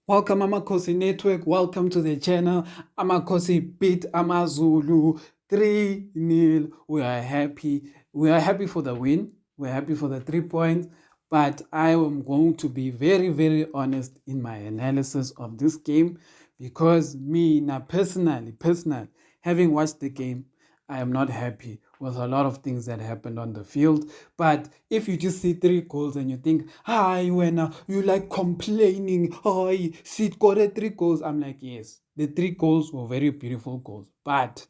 Welcome Amakhosi Network. Welcome to the channel. Amakhosi beat Amazulu 3-0. We are happy. We are happy for the win. We're happy for the 3 points. But I am going to be very, very honest in my analysis of this game because me, now personally, having watched the game, I am not happy with a lot of things that happened on the field. But if you just see 3 goals and you think, hi, when you like complaining, hi, see, scored 3 goals. I'm like, yes, the 3 goals were very beautiful goals. But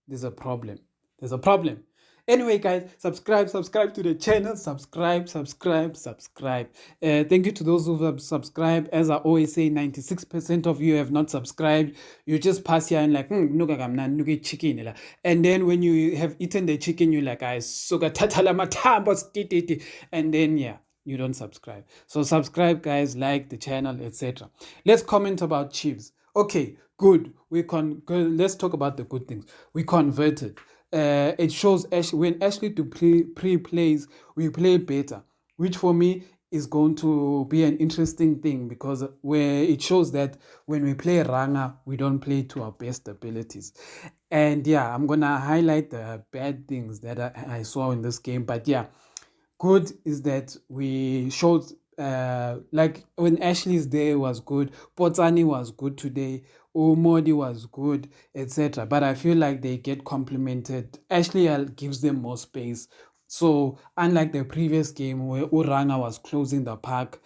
there's a problem. There's a problem. Anyway, guys, subscribe to the channel. Subscribe. Thank you to those who have subscribed. As I always say, 96% of you have not subscribed. You just pass here and like, look at chicken. And then when you have eaten the chicken, you're like, I sugar tatala matambo, and then yeah, you don't subscribe. So subscribe, guys, like the channel, etc. Let's comment about Chiefs. Okay, good. Let's talk about the good things. We converted. It shows when Ashley to pre-plays, we play better, which for me is going to be an interesting thing because where it shows that when we play Ranga, we don't play to our best abilities. And yeah, I'm gonna highlight the bad things that I saw in this game. But yeah, good is that we showed like when Ashley's there was good, Potsani was good today, Umodi was good, etc. But I feel like they get complimented. Ashley gives them more space. So unlike the previous game where Uranga was closing the park,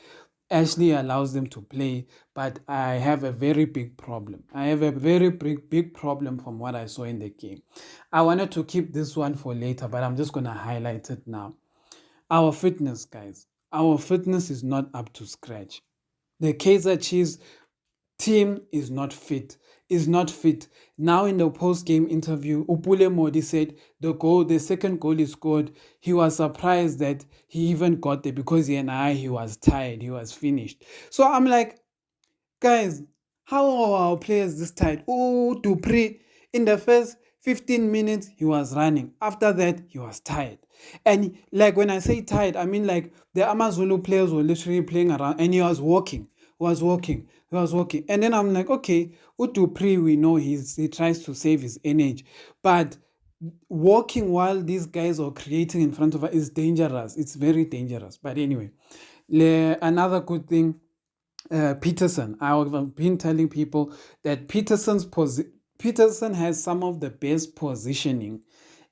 Ashley allows them to play, but I have a very big problem. I have a very big problem from what I saw in the game. I wanted to keep this one for later, but I'm just going to highlight it now. Our fitness, guys. Our fitness is not up to scratch. The Kaizer Chiefs team is not fit. Is not fit. Now in the post-game interview, Upule Modi said the second goal he scored, he was surprised that he even got there because he was tired, he was finished. So I'm like, guys, how are our players this tired? Oh, Dupree, in the first 15 minutes, he was running. After that, he was tired. And like when I say tired, I mean like the Amazulu players were literally playing around and he was walking, And then I'm like, okay, Dupree, we know he tries to save his energy. But walking while these guys are creating in front of us is dangerous. It's very dangerous. But anyway, another good thing, Peterson. I've been telling people that Peterson has some of the best positioning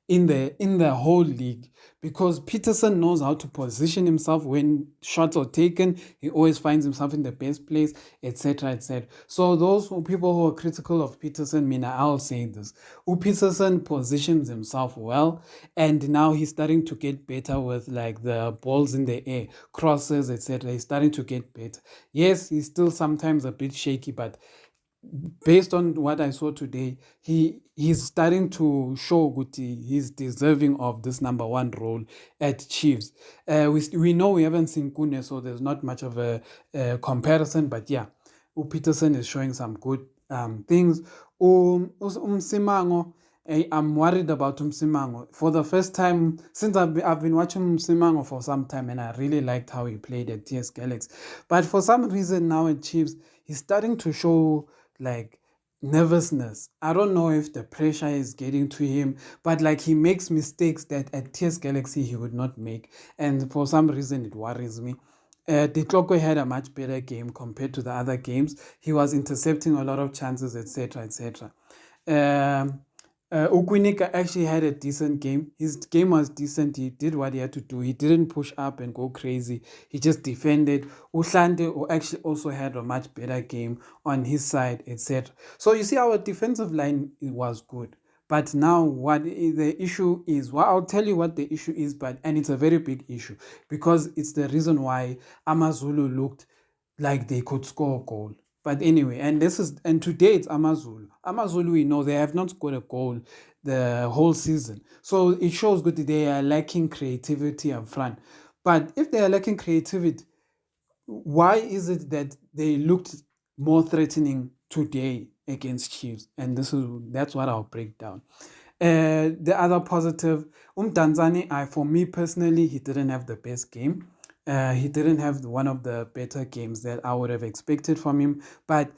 in the whole league because Peterson knows how to position himself when shots are taken. He always finds himself in the best place, etc., etc. So people who are critical of Peterson, I'll say this: Peterson positions himself well, and now he's starting to get better with like the balls in the air, crosses, etc. He's starting to get better. Yes, he's still sometimes a bit shaky, but based on what I saw today, he's starting to show Guti he's deserving of this number one role at Chiefs. We know we haven't seen Kune, so there's not much of a comparison, but yeah, Peterson is showing some good things. Simango, I'm worried about Simango. For the first time since I've been watching Simango for some time, and I really liked how he played at TS Galaxy. But for some reason now at Chiefs, he's starting to show like nervousness. I don't know if the pressure is getting to him, but like he makes mistakes that at TS Galaxy he would not make, and for some reason it worries me. Ditloko had a much better game compared to the other games. He was intercepting a lot of chances, etc., etc. Ukwinika actually had a decent game. His game was decent. He did what he had to do. He didn't push up and go crazy. He just defended. Uhlande actually also had a much better game on his side, etc. So you see, our defensive line was good. But now what the issue is, well, I'll tell you what the issue is, and it's a very big issue because it's the reason why Amazulu looked like they could score a goal. But anyway, and today it's Amazulu. Amazulu, we know they have not scored a goal the whole season. So it shows good that they are lacking creativity up front. But if they are lacking creativity, why is it that they looked more threatening today against Chiefs? And that's what I'll break down. The other positive, Tanzani, for me personally, he didn't have the best game. He didn't have one of the better games that I would have expected from him. But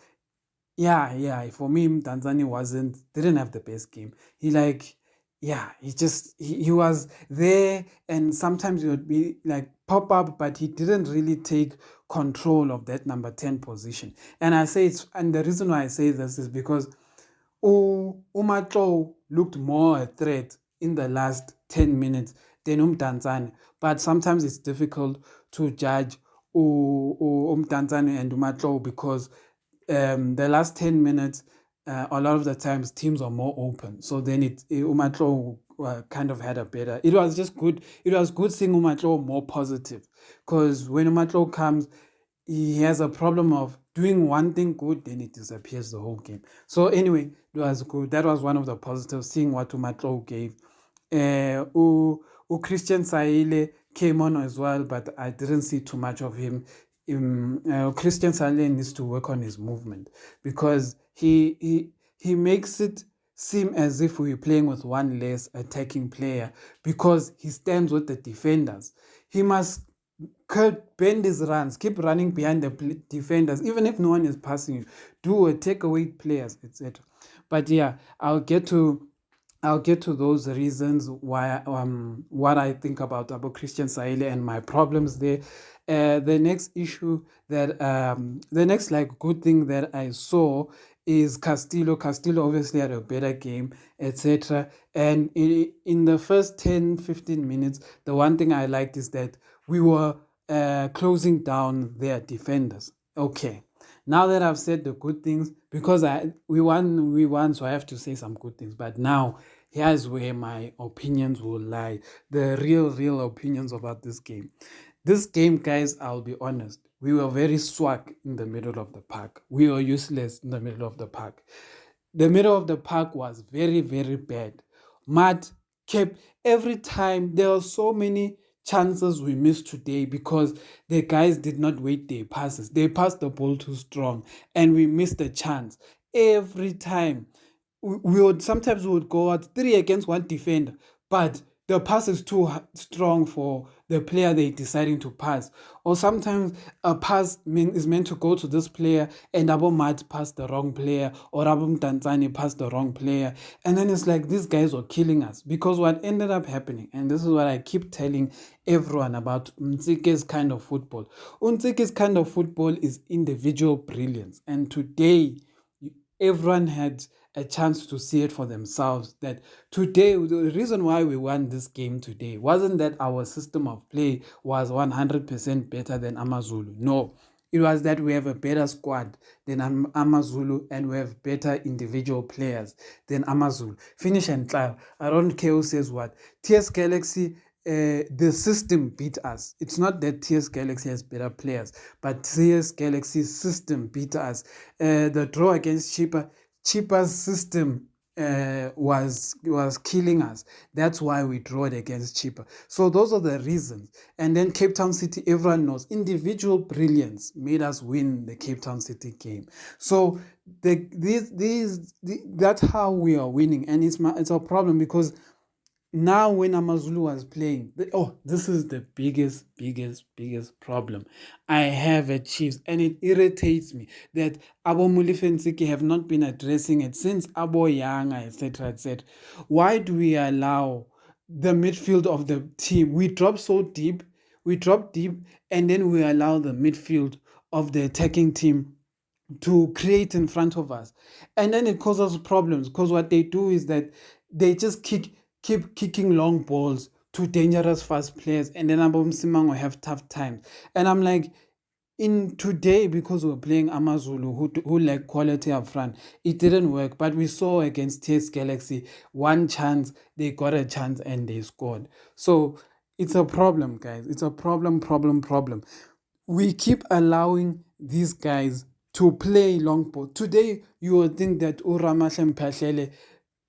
yeah, for me, Tanzania didn't have the best game. He like, yeah, he was there, and sometimes he would be like pop up, but he didn't really take control of that number 10 position. And the reason why I say this is because Umatlo looked more a threat in the last 10 minutes than Tanzania. But sometimes it's difficult to judge Tanzania and Umatlo because the last 10 minutes, a lot of the times teams are more open. So then Umatlo kind of had a better. It was just good. It was good seeing Umatlo more positive because when Umatlo comes, he has a problem of doing one thing good, then it disappears the whole game. So anyway, it was good. That was one of the positives, seeing what Umatlo gave. Christian Saile came on as well, but I didn't see too much of him. Christian Saile needs to work on his movement because he makes it seem as if we're playing with one less attacking player because he stands with the defenders. He must bend his runs, keep running behind the defenders, even if no one is passing you. Do a takeaway players, etc. But yeah, I'll get to those reasons why what I think about Christian Saile and my problems there. The next issue that the next like good thing that I saw is Castillo. Castillo obviously had a better game, etc. And in the first 10-15 minutes, the one thing I liked is that we were closing down their defenders. Okay. Now that I've said the good things, because we won, so I have to say some good things. But now here's where my opinions will lie. The real opinions about this game. This game, guys, I'll be honest. We were very swag in the middle of the park. We were useless in the middle of the park. The middle of the park was very bad. Mud kept every time. There were so many chances we missed today because the guys did not wait their passes. They passed the ball too strong and we missed the chance every time. We would sometimes we would go out three against one defender, but the pass is too strong for the player they're deciding to pass. Or sometimes a pass is meant to go to this player and Abo might pass the wrong player or Abo Mtanzani pass the wrong player. And then it's like these guys were killing us because what ended up happening, and this is what I keep telling everyone about Mtsike's kind of football. Mtsike's kind of football is individual brilliance. And today, everyone had a chance to see it for themselves that today the reason why we won this game today wasn't that our system of play was 100% better than Amazulu. No, it was that we have a better squad than Amazulu and we have better individual players than Amazulu. Finish and trial. I don't care who says what. TS Galaxy, the system beat us. It's not that TS Galaxy has better players, but TS Galaxy's system beat us. The draw against Cheaper's system was killing us. That's why we drawed against Cheaper. So those are the reasons. And then Cape Town City, everyone knows individual brilliance made us win the Cape Town City game. So that's how we are winning, and it's a problem because now when Amazulu was playing, this is the biggest problem I have at Chiefs, and it irritates me that Abo Mulifensiki have not been addressing it since Abo Yanga, etc. Why do we allow the midfield of the team? We drop deep, and then we allow the midfield of the attacking team to create in front of us, and then it causes problems because what they do is that they just keep kicking long balls to dangerous fast players, and then Abom Simang will have tough times. And I'm like, in today, because we're playing Amazulu who like quality up front, it didn't work. But we saw against TS Galaxy, one chance, they got a chance and they scored. So it's a problem, guys. It's a problem. We keep allowing these guys to play long ball. Today, you would think that Uramahle Mphahlele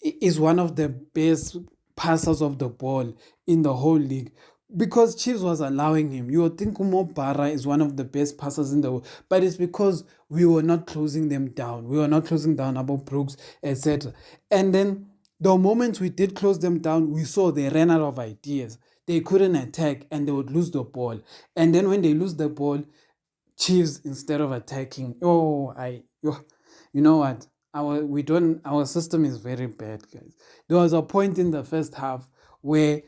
is one of the best passers of the ball in the whole league because Chiefs was allowing him. You would think Umo Barra is one of the best passers in the world, but it's because we were not closing them down. We were not closing down about Brooks, etc. And then the moment we did close them down, we saw they ran out of ideas. they couldn't attack and they would lose the ball. And then when they lose the ball, Chiefs, instead of attacking, you know what? Our system is very bad, guys. There was a point in the first half where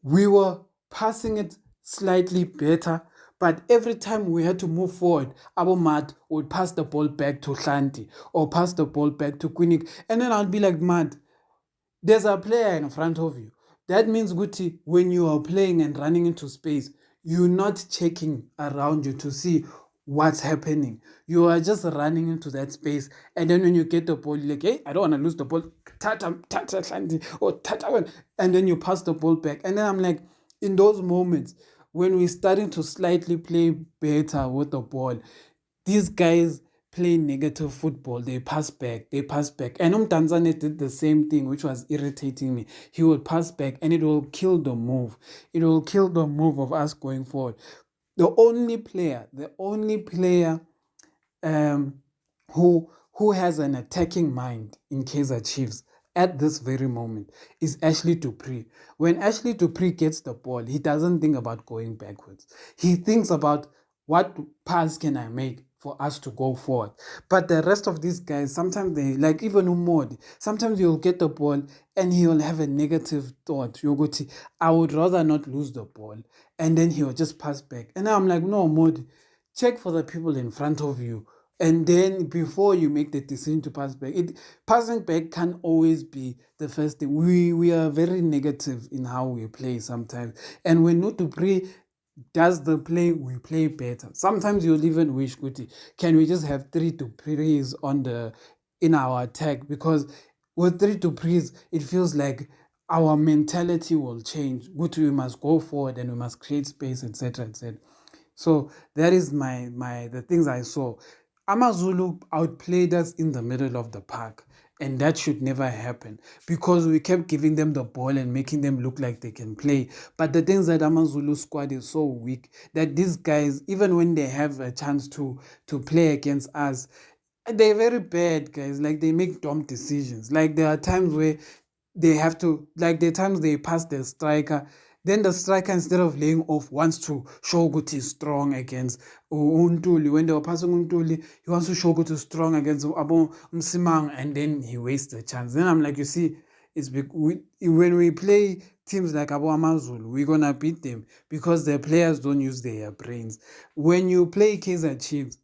we were passing it slightly better, but every time we had to move forward, Abu Mat would pass the ball back to Shanti or pass the ball back to Quinnick. And then I'll be like, Mat, there's a player in front of you. That means, Guti, when you are playing and running into space, you're not checking around you to see what's happening. You are just running into that space. And then when you get the ball, you're like, hey, I don't want to lose the ball. Tata, Shanti, or Tata. And then you pass the ball back. And then I'm like, in those moments, when we're starting to slightly play better with the ball, these guys play negative football. They pass back. And Tanzania did the same thing, which was irritating me. He would pass back and it will kill the move. It will kill the move of us going forward. The only player um, who has an attacking mind in Kaizer Chiefs at this very moment is Ashley Dupree. When Ashley Dupree gets the ball, he doesn't think about going backwards. He thinks about what pass can I make for us to go forward. But the rest of these guys, sometimes they, like even Umodi, sometimes you'll get the ball and he'll have a negative thought. You'll go to, I would rather not lose the ball. And then he'll just pass back. And I'm like, no, Modi, check for the people in front of you. And then before you make the decision to pass back, passing back can't always be the first thing. We are very negative in how we play sometimes. And when Dupree does the play, we play better. Sometimes you'll even wish, Kuti, can we just have 3 Duprees in our attack? Because with 3 Duprees, it feels like our mentality will change. Guti, we must go forward and we must create space, etc., etc. So that is the things I saw. Amazulu outplayed us in the middle of the park, and that should never happen because we kept giving them the ball and making them look like they can play. But the things that Amazulu squad is so weak that these guys, even when they have a chance to play against us, they're very bad, guys. Like, they make dumb decisions. Like, there are times where they have to, like, the times they pass the striker, then the striker, instead of laying off, wants to show good he's strong against Untuli. When they were passing Untuli, he wants to show good he's strong against Abo Msimang, and then he wastes the chance. Then I'm like, you see, when we play teams like Abo Amazulu, we're gonna beat them because their players don't use their brains. When you play Kaizer Chiefs,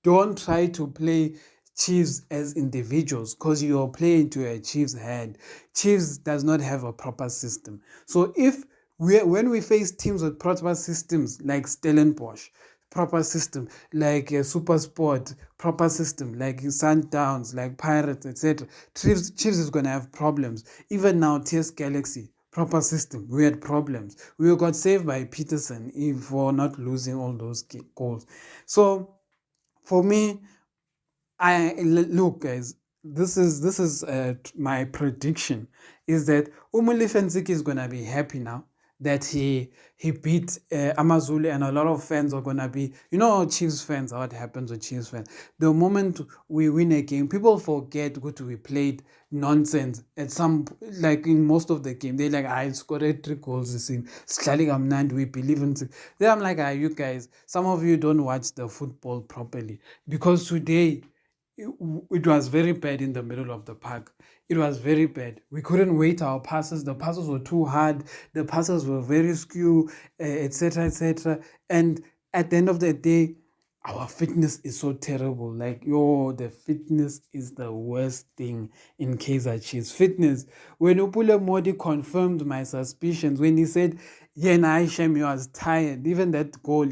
don't try to play Chiefs as individuals because you're playing to a Chiefs head. Chiefs does not have a proper system. So when we face teams with proper systems like Stellenbosch, proper system like Super Sport, proper system like Sundowns, like Pirates, etc., Chiefs is going to have problems. Even now, TS Galaxy, proper system, we had problems. We got saved by Peterson for not losing all those goals. So for me, look, guys, this is my prediction is that Umuli Fenziki is gonna be happy now that he beat Amazulu, and a lot of fans are gonna be, Chiefs fans, what happens with Chiefs fans. The moment we win a game, people forget what we played nonsense at some, like in most of the game. They like, I scored 3 goals this game. We believe in. Then I'm like, you guys, some of you don't watch the football properly because today it was very bad in the middle of the park. It was very bad. We couldn't wait our passes. The passes were too hard. The passes were very skew, etc., etc. And at the end of the day, our fitness is so terrible. Like, the fitness is the worst thing in Kaizer Chiefs. Fitness. When Upule Modi confirmed my suspicions, when he said, Aishem, you was tired, even that goal,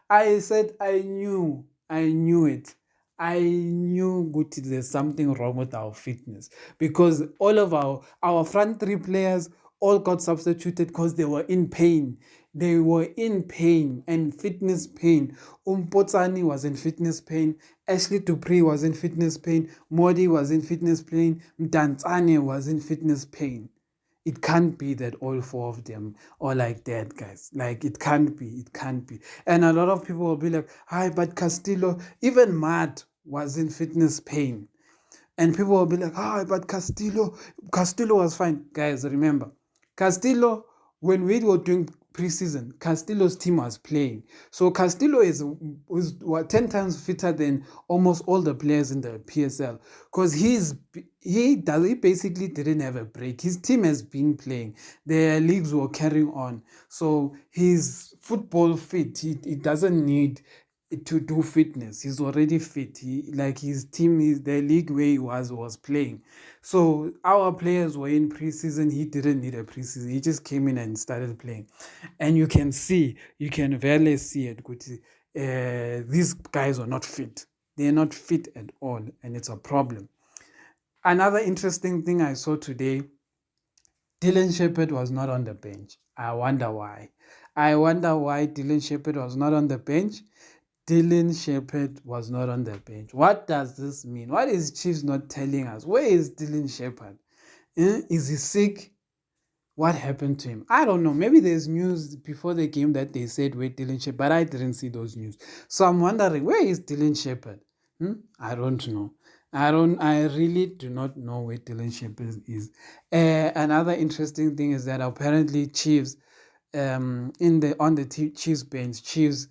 I said, I knew it. I knew there's something wrong with our fitness because all of our front 3 players all got substituted because they were in pain. They were in pain and fitness pain. Umpotsani was in fitness pain. Ashley Dupree was in fitness pain. Modi was in fitness pain. Mdantsane was in fitness pain. It can't be that all 4 of them are like that, guys. Like, it can't be. And a lot of people will be like, hi, but Castillo, even Matt was in fitness pain. And people will be like, but Castillo was fine. Guys, remember, Castillo when we were doing preseason, Castillo's team was playing. So Castillo was 10 times fitter than almost all the players in the PSL, because he basically didn't have a break. His team has been playing. Their leagues were carrying on. So he's football fit. He doesn't need to do fitness. He's already fit. His team is the league where he was playing. So our players were in preseason. He didn't need a preseason. He just came in and started playing. And you can barely see it. These guys are not fit. They're not fit at all, and it's a problem. Another interesting thing I saw today, Dylan Shepherd was not on the bench. I wonder why. Dylan Shepherd was not on the bench. Dylan Shepherd was not on the bench. What does this mean? What is Chiefs not telling us? Where is Dylan Shepherd? Is he sick? What happened to him? I don't know. Maybe there's news before the game that they said where Dylan Shepherd, but I didn't see those news. So I'm wondering, where is Dylan Shepherd? I don't know. I really do not know where Dylan Shepherd is. Another interesting thing is that apparently Chiefs, on the Chiefs bench, Chiefs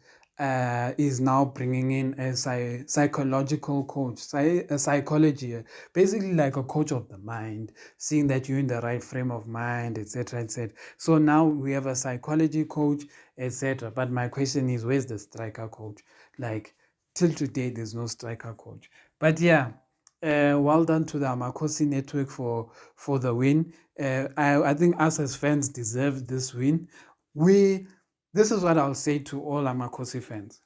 is now bringing in a psychological coach, a psychology, basically like a coach of the mind, seeing that you're in the right frame of mind, etc., etc. So now we have a psychology coach, etc. But my question is, where's the striker coach? Like, till today, there's no striker coach. But yeah, well done to the Amakhosi network for the win. I think us as fans deserve this win. This is what I'll say to all Amakhosi fans.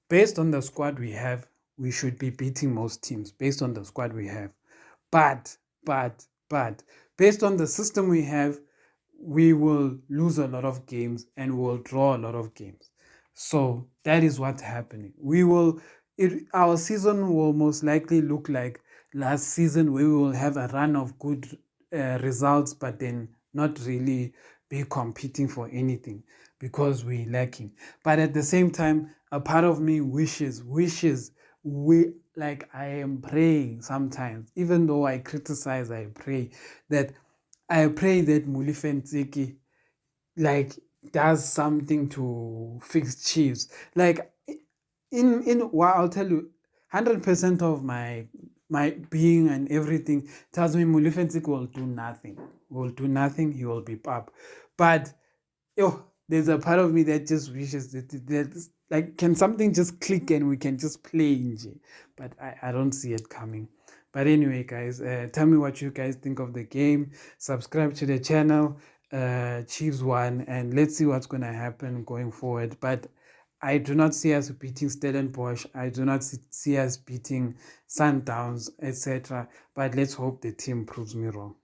Based on the squad we have, we should be beating most teams based on the squad we have. But, based on the system we have, we will lose a lot of games and we will draw a lot of games. So that is what's happening. Our season will most likely look like last season, where we will have a run of good results, but then not really be competing for anything because we're lacking. But at the same time, a part of me wishes, I am praying sometimes, even though I criticize, I pray that Mulifentiki does something to fix Chiefs. Well, I'll tell you, 100% of my being and everything tells me Mulifentiki will do nothing. He will be up. But there's a part of me that just wishes that can something just click and we can just play in. But I don't see it coming. But anyway, guys, tell me what you guys think of the game. Subscribe to the channel. Chiefs won, and let's see what's going to happen going forward. But I do not see us beating Stellenbosch. I do not see us beating Sundowns, etc. But let's hope the team proves me wrong.